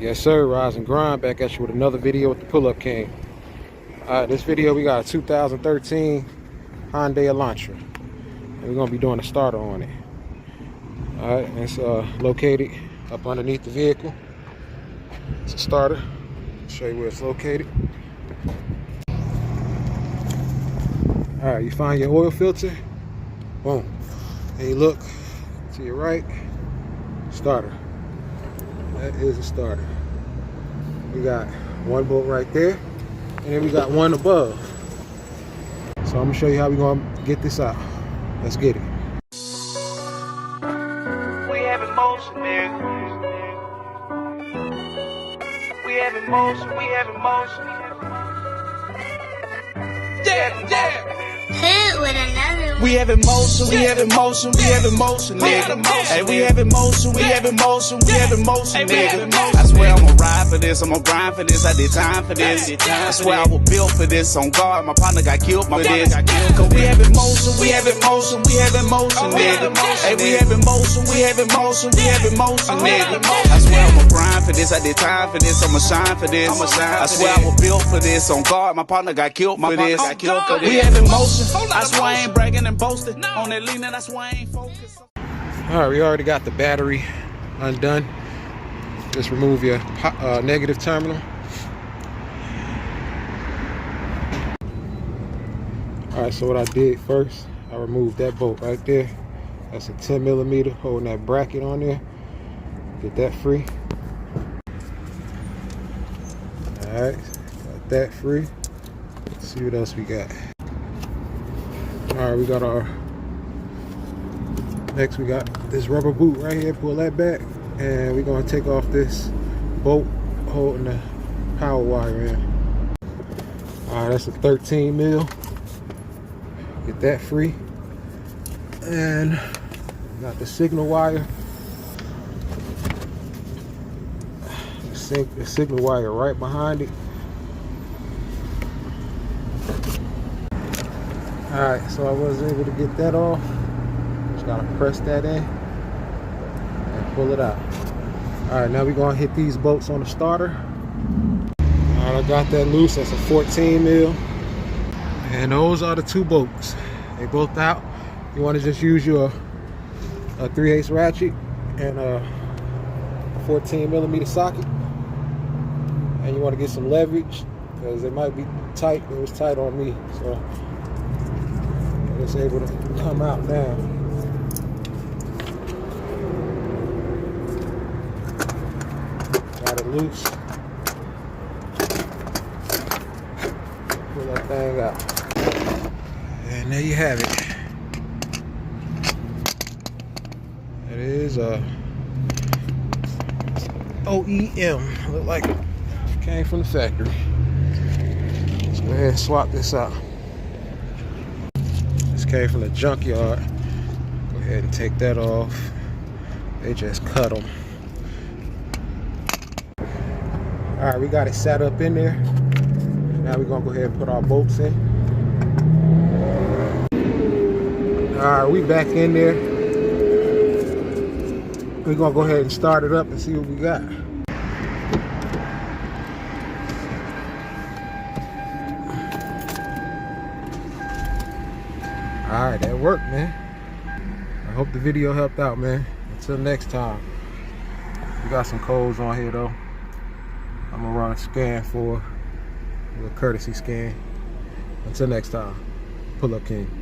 Yes sir, Rise and Grind back at you with another video with the Pull-Up King. Alright, this video we got a 2013 Hyundai Elantra. And we're going to be doing a starter on it. Alright, it's located up underneath the vehicle. It's a starter. I'll show you where it's located. Alright, you find your oil filter. Boom. And you look to your right. Starter. That is a starter. We got one bolt right there, and then we got one above. So I'm gonna show you how we're gonna get this out. Let's get it. We have emotion, nigga. We have emotion, we have emotion. Yeah. Hit with another one. We have emotion, we have emotion, we have emotion, nigga. Hey, we have emotion, we have emotion, we have emotion, nigga. I swear I'ma ride for this, I'ma grind for this, I did time for this. I swear I was built for this, on guard, my partner got killed for this. Cause we have emotion, we have emotion, we have emotion, nigga. Hey, we have emotion, we have emotion, we have emotion, nigga. I swear I'ma grind for this, I did time for this, I'ma shine for this. I swear I was built for this, on guard, my partner got killed for this. We have emotion. I swear I ain't bragging and boasting. On that leaning, that's why I ain't focused. Alright, we already got the battery undone. Just remove your negative terminal. Alright, so what I did first, I removed that bolt right there. That's a 10mm holding that bracket on there. Get that free. Alright, got that free. Let's see what else we got. Alright, we got our, next we got this rubber boot right here. Pull that back, and we're gonna take off this bolt holding the power wire in. Alright, that's a 13mm. Get that free. And got the signal wire. The signal wire right behind it. Alright, so I was able to get that off. Just gotta press that in and pull it out. Alright, now we're gonna hit these bolts on the starter. Alright, I got that loose. That's a 14mm. And those are the two bolts. They both out. You want to just use your 3/8 ratchet and a 14mm socket. And you want to get some leverage because it might be tight. It was tight on me, so it's able to come out now. Got it loose. Pull that thing out. And there you have it. It is a OEM. Look like it came from the factory. Let's go ahead and swap this out. Came from the junkyard. Go ahead and take that off. They just cut them. Alright, we got it set up in there. Now we're gonna go ahead and put our bolts in. Alright, we back in there. We're gonna go ahead and start it up and see what we got. Alright, that worked, man. I hope the video helped out, man. Until next time. We got some codes on here, though. I'm gonna run a scan for a courtesy scan. Until next time, Pull-Up King.